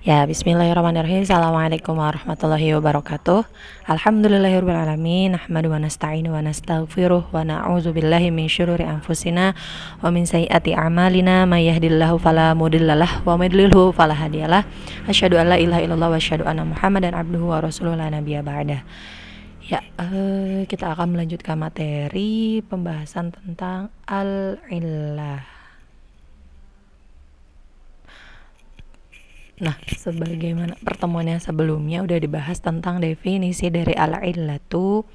Ya, bismillahirrahmanirrahim. Assalamualaikum warahmatullahi wabarakatuh. Alhamdulillahirabbil alamin. Nahmadu wa nasta'inu wa nastaghfiruh wa na'udzu billahi min syururi anfusina wa min sayyiati a'malina. May yahdihillahu fala mudhillalah wa may yudlilhu fala hadiyalah. Asyhadu an la ilaha illallah wa asyhadu anna Muhammadan abduhu wa rasuluhu la nabiyya ba'dah. Ya, kita akan melanjutkan materi pembahasan tentang al-illah. Nah, sebagaimana pertemuan yang sebelumnya udah dibahas tentang definisi dari al-illatu,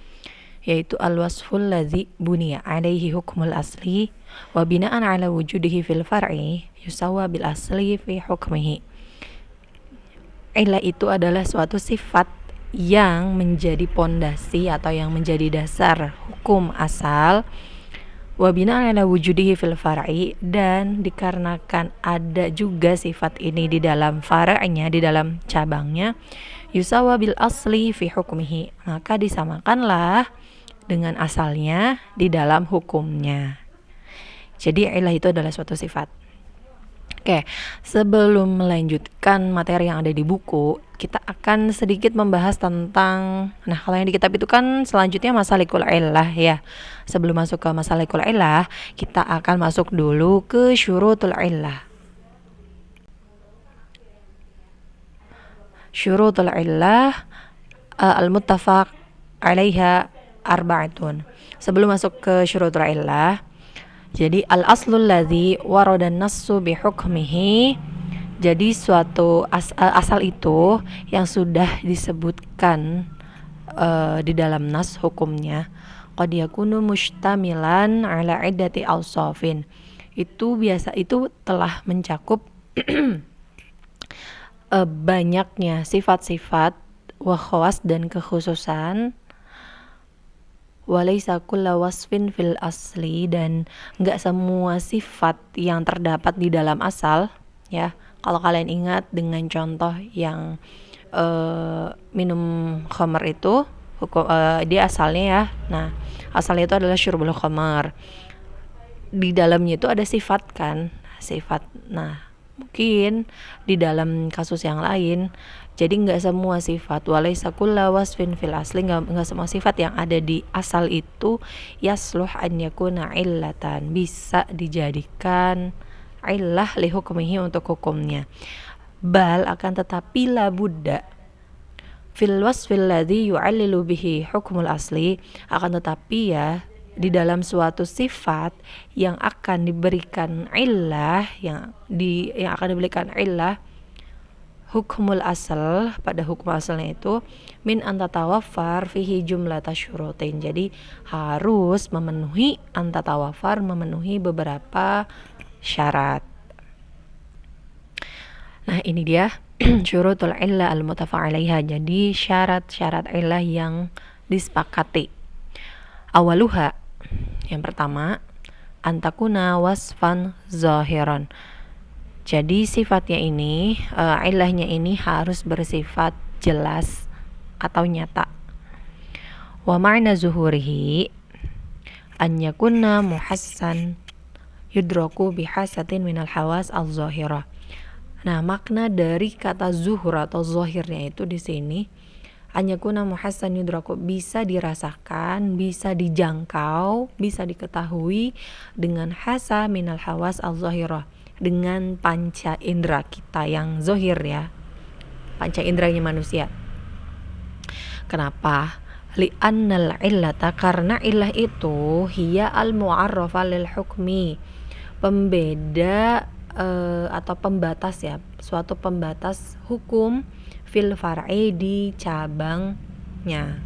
yaitu al-wasful ladzi buniya alaihi hukmul asli wa bina'an ala wujudihi fil far'i yusawa bil asli fi hukmihi. Illah itu adalah suatu sifat yang menjadi pondasi atau yang menjadi dasar hukum asal wa bina'an ala wujudihi fil far'i, dan dikarenakan ada juga sifat ini di dalam far'nya, di dalam cabangnya, yusawa bil asli fi hukmihi, maka disamakanlah dengan asalnya di dalam hukumnya. Jadi illah itu adalah suatu sifat. Oke, sebelum melanjutkan materi yang ada di buku, kita akan sedikit membahas tentang, nah kalau yang di kitab itu kan selanjutnya masalikul illah ya. Sebelum masuk ke masalikul illah, kita akan masuk dulu ke syurutul illah. Syurutul illah al-muttafaq alaiha arba'atun. Sebelum masuk ke syurutul illah, jadi al-aslul ladzi warada an-nassu bi hukmihi, jadi suatu asal itu yang sudah disebutkan di dalam nas hukumnya, qad yakunu mustamilan ala iddati awsafin, itu telah mencakup banyaknya sifat-sifat wa khawas dan kekhususan, walaysa kulla wasfin fil asli, dan enggak semua sifat yang terdapat di dalam asal ya. Kalau kalian ingat dengan contoh yang minum khamar itu dia asalnya ya. Nah, asalnya itu adalah syurbul khamar. Di dalamnya itu ada sifat kan, sifat. Nah, mungkin di dalam kasus yang lain, jadi nggak semua sifat, walaysa kulla wasfin fil asli, nggak semua sifat yang ada di asal itu yasluh an yakuna illatan, bisa dijadikan illah li hukmihi, untuk hukumnya. Bal, akan tetapi la budda fil wasfil ladzi yu'allilu bihi hukmul asli, akan tetapi ya di dalam suatu sifat yang akan diberikan illah, yang akan diberikan illah hukmul asal, pada hukum asalnya itu min antatawafar fihi jumlata syurutin, jadi harus memenuhi antatawafar, memenuhi beberapa syarat. Nah, ini dia syurutul illah al-muttafaq 'alaiha, jadi syarat-syarat illah yang disepakati. Awaluha, yang pertama, antakuna wasfan zahiran, jadi sifatnya ini, ilahnya ini harus bersifat jelas atau nyata. Wa ma'na zuhurihi an yakuna muhassan yudraku bihasatin minal hawas al-zahirah. Nah, makna dari kata zuhur atau zahirnya itu di sini, an yakuna muhassan yudraku, bisa dirasakan, bisa dijangkau, bisa diketahui dengan hasa minal hawas al-zahirah, dengan panca indera kita yang zohir ya, panca inderanya manusia. Kenapa? Li'annal illata, karena illah itu hiya al-mu'arrafa lil hukmi, pembeda atau pembatas ya, suatu pembatas hukum fil far'i, di cabangnya.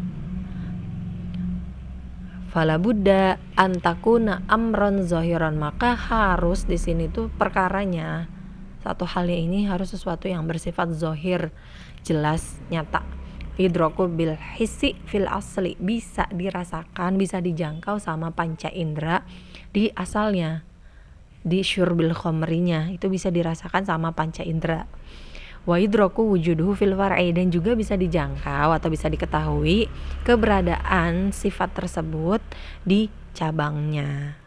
Fala budda antakuna amron zahiran, maka harus di sini tuh perkaranya, satu hal ini harus sesuatu yang bersifat zahir, jelas, nyata. Idraku bil hissi fil asli, bisa dirasakan, bisa dijangkau sama panca indera di asalnya, di syurbil khamrinya itu bisa dirasakan sama panca indera. Wa idraku wujuduhu fil far'i, dan juga bisa dijangkau atau bisa diketahui keberadaan sifat tersebut di cabangnya.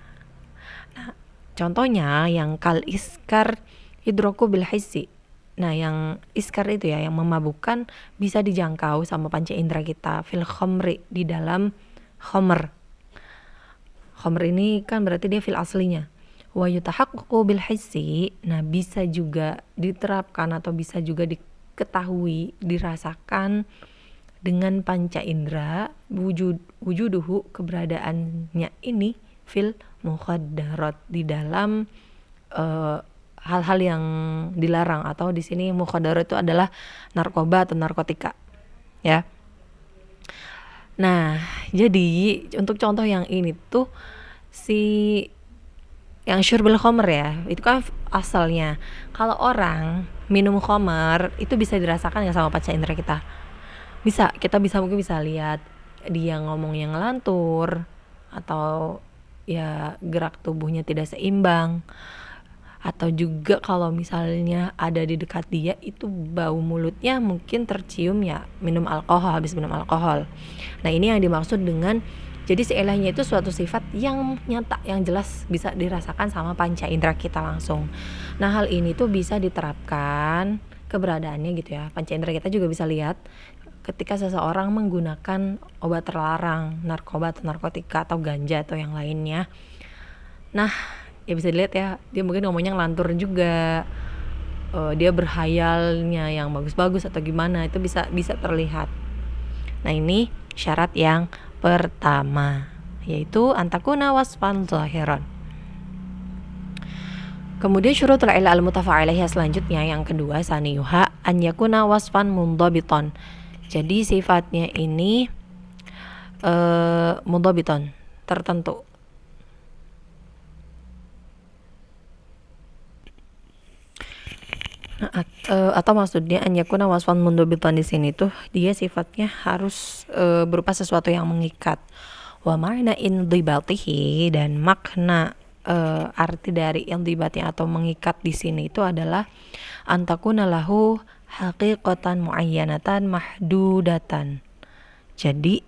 Nah, contohnya yang kal iskar idraku bil hissi, Nah, yang iskar itu ya, yang memabukkan bisa dijangkau sama panca indera kita fil khamri, di dalam khamr. Khamr ini kan berarti dia fil aslinya. Wa yutahaqqaqu bil hissi. Nah, bisa juga diterapkan atau bisa juga diketahui, dirasakan dengan panca indera wujuduhu, keberadaannya ini fil mukhaddarat, di dalam hal-hal yang dilarang, atau di sini mukhaddarat itu adalah narkoba atau narkotika ya. Nah, jadi untuk contoh yang ini tuh si yang syurbul khomer ya, itu kan asalnya kalau orang minum khomer itu bisa dirasakan ya sama panca indera kita. Kita mungkin bisa lihat dia ngomong yang ngelantur, atau ya gerak tubuhnya tidak seimbang, atau juga kalau misalnya ada di dekat dia itu bau mulutnya mungkin tercium ya habis minum alkohol. Nah, ini yang dimaksud dengan jadi seelahnya itu suatu sifat yang nyata, yang jelas bisa dirasakan sama panca indera kita langsung. Nah, hal ini tuh bisa diterapkan keberadaannya gitu ya. Panca indera kita juga bisa lihat ketika seseorang menggunakan obat terlarang, narkoba atau narkotika atau ganja atau yang lainnya. Nah, ya bisa dilihat ya, dia mungkin ngomongnya ngelantur juga, dia berhayalnya yang bagus-bagus atau gimana, itu bisa terlihat. Nah, ini syarat yang pertama, yaitu antakuna wasfan zahiran. Kemudian syurutul ila al-mutafa'ilahiyah selanjutnya yang kedua, saniyuha an yakuna wasfan mundhabitan. Jadi sifatnya ini mundhabitan, tertentu. Nah, atau maksudnya an yakuna wasfan mundhabitan di sini tuh dia sifatnya harus berupa sesuatu yang mengikat. Wa ma'na indhibatihi, dan makna arti dari indhibatnya atau mengikat di sini itu adalah antakuna lahu haqiqatan muayyanatan mahdudatan. Jadi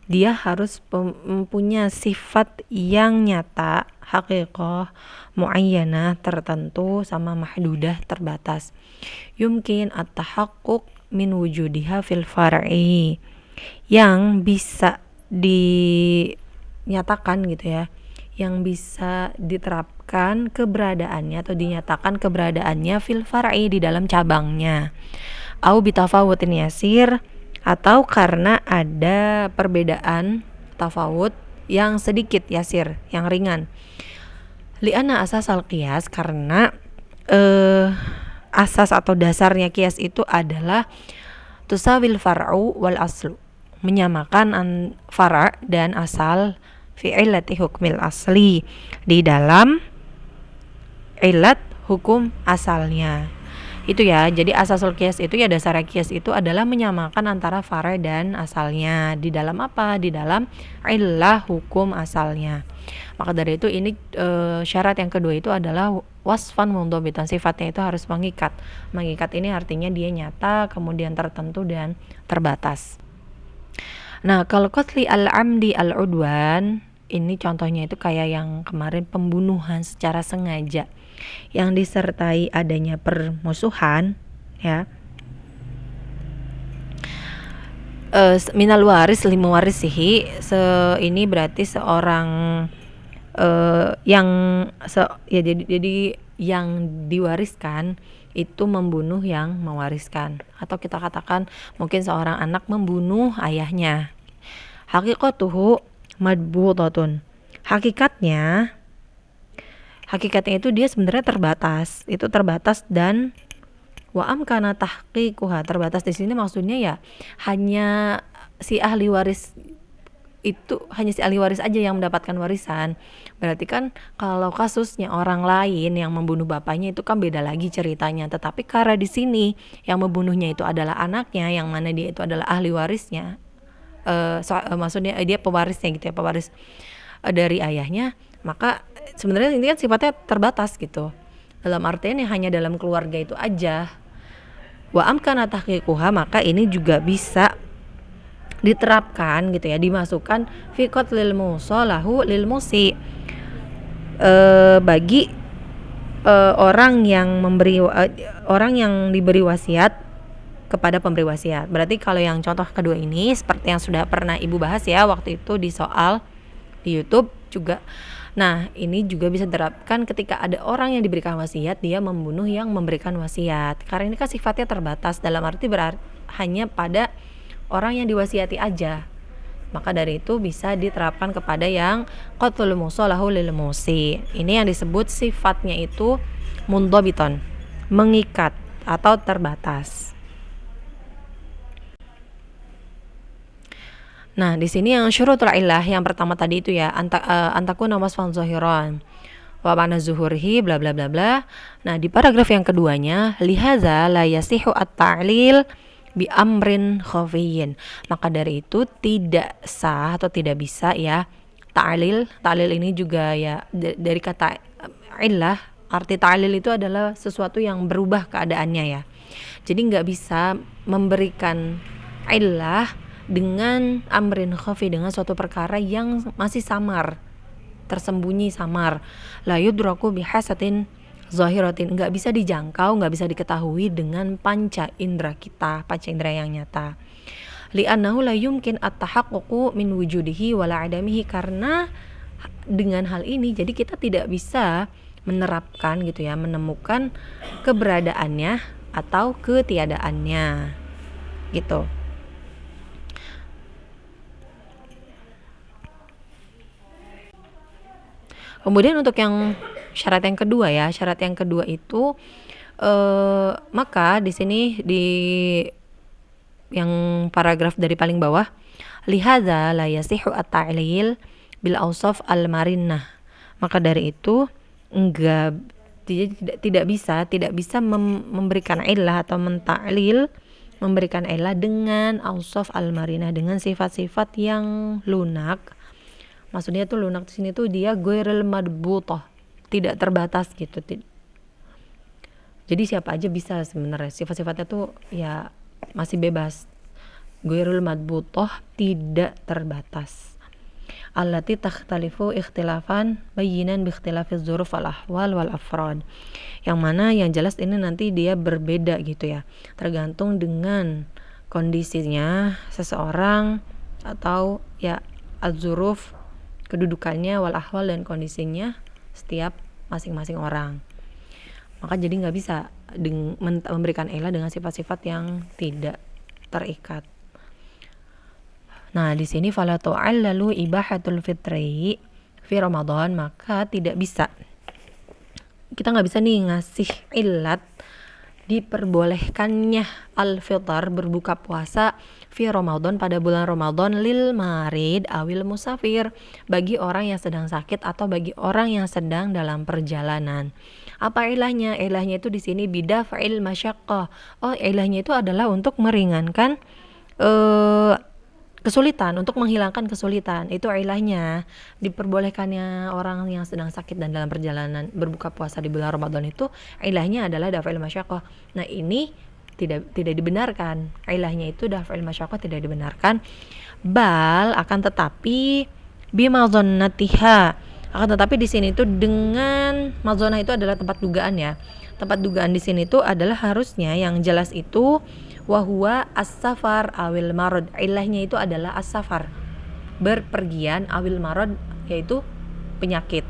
dia harus mempunyai sifat yang nyata, haqiqah muayyanah, tertentu, sama mahdudah, terbatas. Yumkin at-tahaqquq min wujudiha fil far'i, yang bisa dinyatakan gitu ya, yang bisa diterapkan keberadaannya atau dinyatakan keberadaannya fil far'i, di dalam cabangnya. Au bitafawutin yasir, atau karena ada perbedaan tafawut yang sedikit, yasir, yang ringan. Li'anna asasal qiyas, karena asas atau dasarnya qiyas itu adalah tusawil far'u wal aslu, menyamakan fara' dan asal fi illati hukmil asli, di dalam illat hukum asalnya. Itu ya, jadi asasul qiyas itu ya, dasar qiyas itu adalah menyamakan antara fara' dan asalnya di dalam apa? Di dalam illah, hukum asalnya. Maka dari itu ini syarat yang kedua itu adalah wasfan mundhabitan, sifatnya itu harus mengikat. Mengikat ini artinya dia nyata, kemudian tertentu dan terbatas. Nah, kalau qatli al-amdi al-udwan, ini contohnya itu kayak yang kemarin, pembunuhan secara sengaja yang disertai adanya permusuhan ya. Minal waris limu warisihi, ini berarti seorang jadi yang diwariskan itu membunuh yang mewariskan, atau kita katakan mungkin seorang anak membunuh ayahnya. Haqiqatuhu madbutatun, hakikatnya itu dia sebenarnya terbatas, dan wa amkana tahqiquha, terbatas di sini maksudnya ya hanya si ahli waris aja yang mendapatkan warisan. Berarti kan kalau kasusnya orang lain yang membunuh bapaknya itu kan beda lagi ceritanya. Tetapi karena di sini yang membunuhnya itu adalah anaknya, yang mana dia itu adalah ahli warisnya, maksudnya dia pewarisnya gitu ya, pewaris dari ayahnya, maka sebenarnya ini kan sifatnya terbatas gitu. Dalam artian hanya dalam keluarga itu aja. Wa amkana tahqiquha, maka ini juga bisa diterapkan gitu ya, dimasukkan fi qatlil musalahu lil musi, bagi orang yang memberi orang yang diberi wasiat kepada pemberi wasiat. Berarti kalau yang contoh kedua ini seperti yang sudah pernah Ibu bahas ya waktu itu di soal di YouTube juga. Nah, ini juga bisa diterapkan ketika ada orang yang diberikan wasiat, dia membunuh yang memberikan wasiat. Karena ini kan sifatnya terbatas, dalam arti hanya pada orang yang diwasiati aja. Maka dari itu bisa diterapkan kepada yang qatlul musalahu lil musi. Ini yang disebut sifatnya itu mundhabiton, mengikat atau terbatas. Nah, di sini yang syurutul illah yang pertama tadi itu ya, antakuna wasfan zahiran wa ma'na zuhurhi bla bla bla bla. Nah, di paragraf yang keduanya, lihaza la yasihu at-ta'lil bi amrin khafiyyin. Maka dari itu tidak sah atau tidak bisa ya ta'lil. Ta'lil ini juga ya dari kata illah, arti ta'lil itu adalah sesuatu yang berubah keadaannya ya. Jadi nggak bisa memberikan illah dengan amrin khafi, dengan suatu perkara yang masih samar, tersembunyi samar, la yudraku bihasatin zahiratin, nggak bisa dijangkau, nggak bisa diketahui dengan panca indera kita, panca indera yang nyata. Li'annahu la yumkin at-tahaqququ min wujudihi wala adamihi, karena dengan hal ini jadi kita tidak bisa menerapkan gitu ya, menemukan keberadaannya atau ketiadaannya gitu. Kemudian untuk yang syarat yang kedua ya, syarat yang kedua itu maka di sini di yang paragraf dari paling bawah, lihadza la yasihu at-ta'lil bil awsaf al-marinnah. Maka dari itu tidak bisa memberikan illah atau menta'lil, memberikan illah dengan awsaf al-marinah, dengan sifat-sifat yang lunak. Maksudnya tuh lunak di sini tuh dia ghairil madbutah, tidak terbatas gitu. Jadi siapa aja bisa sebenarnya, sifat-sifatnya tuh ya masih bebas. Ghairil madbutah, tidak terbatas. Allati takhtalifu ikhtilafan bayyinan bi ikhtilafiz dzuruf wal ahwal wal afrad. Yang mana yang jelas ini nanti dia berbeda gitu ya, tergantung dengan kondisinya seseorang atau ya az-dzuruf, kedudukannya, wal ahwal, dan kondisinya setiap masing-masing orang. Maka jadi nggak bisa memberikan illah dengan sifat-sifat yang tidak terikat. Nah, di sini fala tu'allalu ibahatul fitri fi Ramadan, maka tidak bisa, kita nggak bisa nih ngasih illat diperbolehkannya al-fitr, berbuka puasa fi Ramadan, pada bulan Ramadan, lil marid awil musafir, bagi orang yang sedang sakit atau bagi orang yang sedang dalam perjalanan. Apa ilahnya? Ilahnya itu di sini bidaf'il masyaqqah. Oh, ilahnya itu adalah untuk meringankan kesulitan, untuk menghilangkan kesulitan. Itu ilahnya. Diperbolehkannya orang yang sedang sakit dan dalam perjalanan berbuka puasa di bulan Ramadan itu ilahnya adalah daf'il masyaqqah. Nah, ini tidak dibenarkan. Ilahnya itu daf'il masyaqqah tidak dibenarkan. Bal, akan tetapi bimadzannatiha. Akan tetapi di sini itu dengan madzannah itu adalah tempat dugaan ya. Tempat dugaan di sini itu adalah harusnya yang jelas itu wahwa as-safar awil marad. Ilahnya itu adalah as-safar, berpergian, awil marad yaitu penyakit.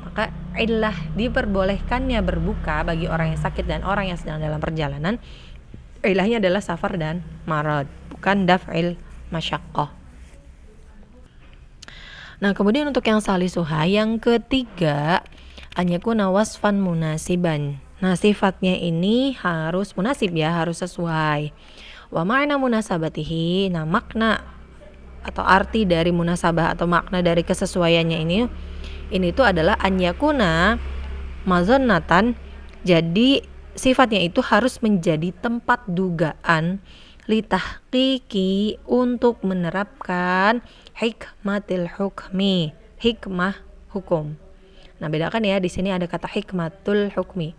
Maka ilah diperbolehkannya berbuka bagi orang yang sakit dan orang yang sedang dalam perjalanan, ilahnya adalah safar dan marad, bukan daf'il masyaqqah. Nah, kemudian untuk yang salisuha, yang ketiga, anyakuna wasfan munasiban. Nah, sifatnya ini harus munasib ya, harus sesuai. Wa ma'na munasabatihi, nah makna atau arti dari munasabah atau makna dari kesesuaiannya ini tuh adalah anyakuna mazannatan. Jadi sifatnya itu harus menjadi tempat dugaan litahqiqi, untuk menerapkan hikmatil hukmi, hikmah hukum. Nah, bedakan ya, di sini ada kata hikmatul hukmi.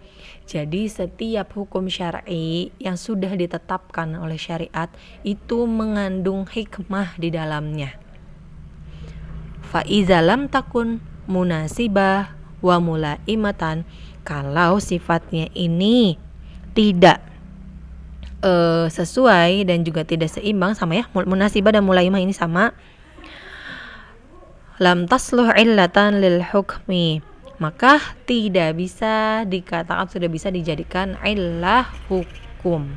Jadi setiap hukum syar'i yang sudah ditetapkan oleh syariat itu mengandung hikmah di dalamnya. Fa iza lam takun munasibah wa mulaimatan, kalau sifatnya ini tidak sesuai dan juga tidak seimbang, sama ya, munasibah dan mulaimah ini sama. Lam tasluh illatan lil hukmi, maka tidak bisa dikatakan sudah bisa dijadikan illah hukum.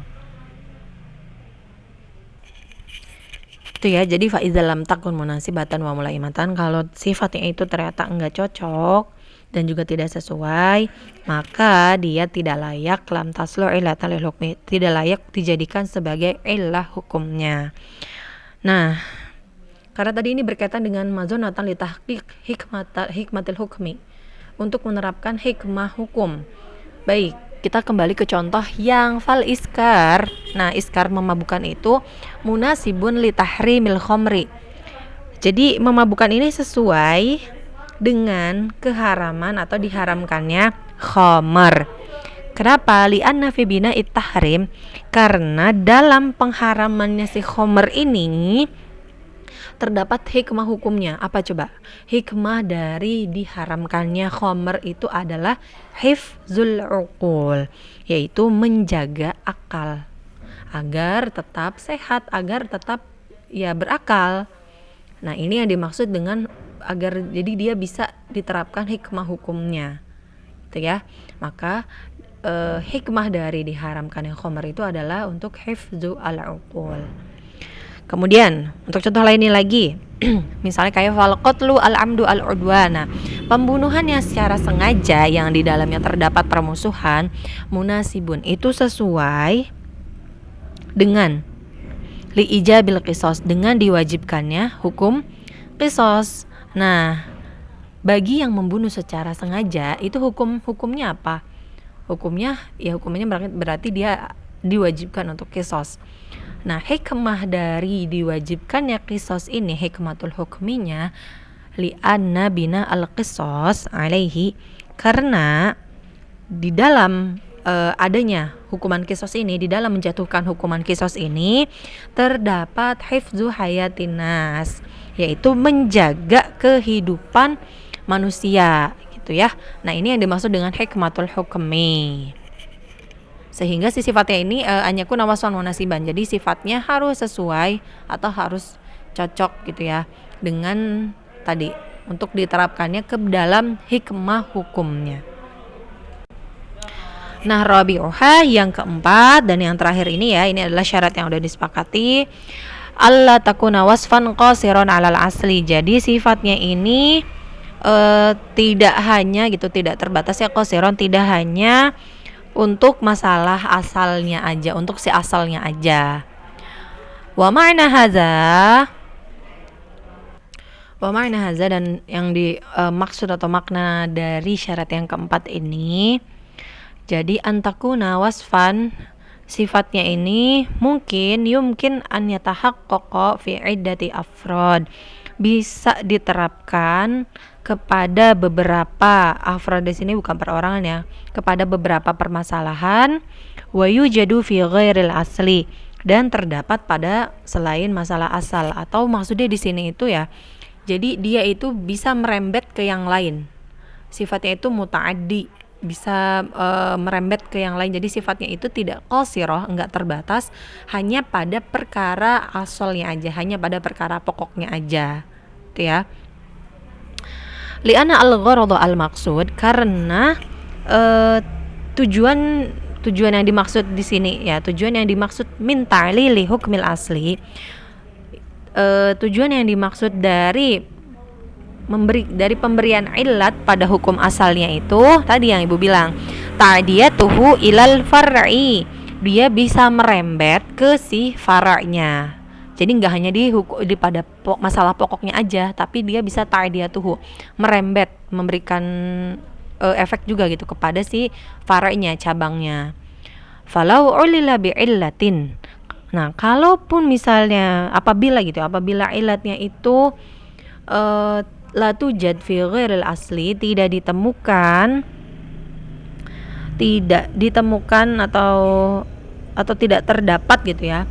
Itu ya, jadi fa iza lam takun munasibatan wa mulaimatan, kalau sifatnya itu ternyata enggak cocok dan juga tidak sesuai, maka dia tidak layak lam tasluh illatan lil hukmi, tidak layak dijadikan sebagai illah hukumnya. Nah, karena tadi ini berkaitan dengan mazunatan li tahqiq hikmatil hukmi, untuk menerapkan hikmah hukum. Baik, kita kembali ke contoh yang fal iskar. Nah, iskar memabukkan itu munasibun li tahrimil khamri. Jadi memabukkan ini sesuai dengan keharaman atau diharamkannya khamar. Kenapa? Li'anna fi bina'it tahrim, karena dalam pengharamannya si khamar ini terdapat hikmah hukumnya. Apa coba? Hikmah dari diharamkannya khamr itu adalah hifzul uqul, yaitu menjaga akal agar tetap sehat, agar tetap ya berakal. Nah, ini yang dimaksud dengan agar jadi dia bisa diterapkan hikmah hukumnya. Itu ya. Maka hikmah dari diharamkannya khamr itu adalah untuk hifzu al-uqul. Kemudian untuk contoh lainnya lagi, misalnya kayak falqatlu al-amdu al-udwana, pembunuhan yang secara sengaja yang di dalamnya terdapat permusuhan, munasibun, itu sesuai dengan liijabil qisas, dengan diwajibkannya hukum qisas. Nah, bagi yang membunuh secara sengaja itu hukumnya apa? Hukumnya berarti dia diwajibkan untuk qisas. Nah, hikmah dari diwajibkannya qisas ini, hikmatul hukminya, li'anna bina al-qisas alaihi, karena di dalam adanya hukuman qisas ini, di dalam menjatuhkan hukuman qisas ini terdapat hifzu hayatin nas, yaitu menjaga kehidupan manusia gitu ya. Nah, ini yang dimaksud dengan hikmatul hukmi. Sehingga si sifatnya ini anyakun wasfan munasiban, jadi sifatnya harus sesuai atau harus cocok gitu ya dengan tadi untuk diterapkannya ke dalam hikmah hukumnya. Nah, rabi'uha, yang keempat dan yang terakhir ini ya, ini adalah syarat yang udah disepakati, alla takuna wasfan qasiran 'alal asli. Jadi sifatnya ini tidak hanya gitu, tidak terbatas ya qasiran, tidak hanya untuk masalah asalnya aja, untuk si asalnya aja. Wa ma'na hadza, dan yang dimaksud atau makna dari syarat yang keempat ini, jadi antakuna wasfan, sifatnya ini yumkin an yatahaqqaqa fi iddati afrod, bisa diterapkan kepada beberapa afrod, di sini bukan perorangan ya, kepada beberapa permasalahan, wa yujadu fi ghairil asli, dan terdapat pada selain masalah asal, atau maksudnya di sini itu ya, jadi dia itu bisa merembet ke yang lain, sifatnya itu muta'addi, bisa merembet ke yang lain. Jadi sifatnya itu tidak qasirah, enggak terbatas hanya pada perkara asalnya aja, hanya pada perkara pokoknya aja, itu ya. Li'anna al-gharadu al-maqsud, karena tujuan yang dimaksud di sini ya, tujuan yang dimaksud min ta'lili hukmil asli, tujuan yang dimaksud dari pemberian illat pada hukum asalnya itu tadi yang ibu bilang, ta'diyatuhu ilal far'i, dia bisa merembet ke si fara'nya. Jadi nggak hanya pada masalah pokoknya aja, tapi dia bisa ta'diyatuhu, merembet, memberikan efek juga gitu kepada si fara'nya, cabangnya. Falau ulila bi'illatin, nah kalaupun misalnya apabila illatnya itu la tujad fi ghairil asli, tidak ditemukan atau tidak terdapat gitu ya,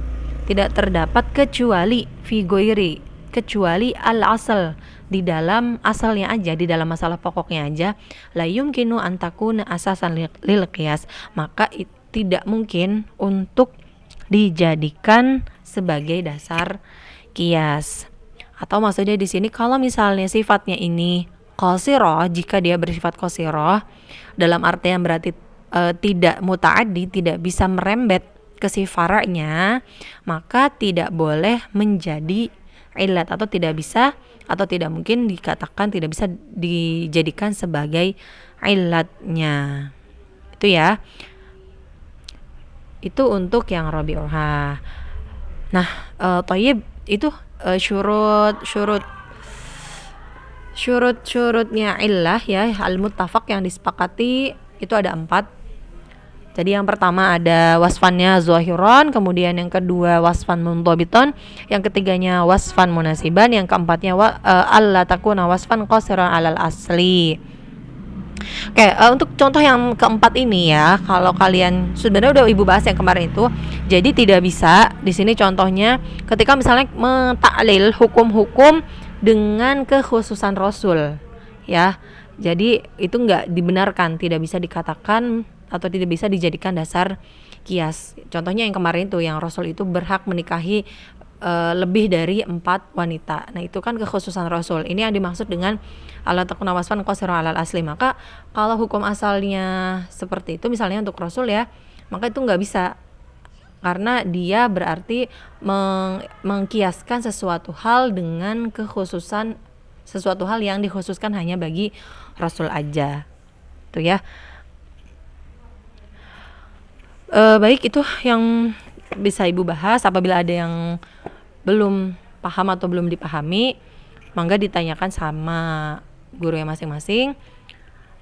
tidak terdapat kecuali fi ghairi, kecuali al-asal, di dalam asalnya aja, di dalam masalah pokoknya aja, la yumkinu an takuna asasan lil qiyas, maka tidak mungkin untuk dijadikan sebagai dasar kias. Atau maksudnya di sini kalau misalnya sifatnya ini qasirah, jika dia bersifat qasirah dalam artian berarti tidak muta'addi, tidak bisa merembet ke si fara'nya, maka tidak boleh menjadi ilat atau tidak bisa atau tidak mungkin dikatakan tidak bisa dijadikan sebagai ilatnya. Itu ya. Itu untuk yang rabi'uha. Nah, thayyib itu syurutnya illah ya, al-muttafaq yang disepakati itu ada 4. Jadi yang pertama ada wasfannya zahiran, kemudian yang kedua wasfan mundhabitan, yang ketiganya wasfan munasiban, yang keempatnya alla takuna wasfan qasiran alal asli. Oke, untuk contoh yang keempat ini ya, kalau kalian sebenarnya udah ibu bahas yang kemarin itu, jadi tidak bisa di sini contohnya ketika misalnya mentaklil hukum-hukum dengan kekhususan Rasul, ya. Jadi itu nggak dibenarkan, tidak bisa dikatakan atau tidak bisa dijadikan dasar kias. Contohnya yang kemarin itu, yang Rasul itu berhak menikahi lebih dari 4 wanita. Nah itu kan kekhususan Rasul. Ini yang dimaksud dengan ala takuna wasfan qasiran alal asli. Maka kalau hukum asalnya seperti itu, misalnya untuk Rasul ya, maka itu nggak bisa, karena dia berarti mengkiaskan sesuatu hal dengan kekhususan, sesuatu hal yang dikhususkan hanya bagi Rasul aja. Tuh ya. Baik, itu yang bisa ibu bahas. Apabila ada yang belum paham atau belum dipahami, mangga ditanyakan sama guru yang masing-masing.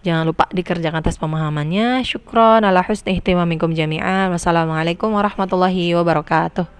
Jangan lupa dikerjakan tes pemahamannya. Syukron ala husni ihtimamikum jami'an. Wassalamualaikum warahmatullahi wabarakatuh.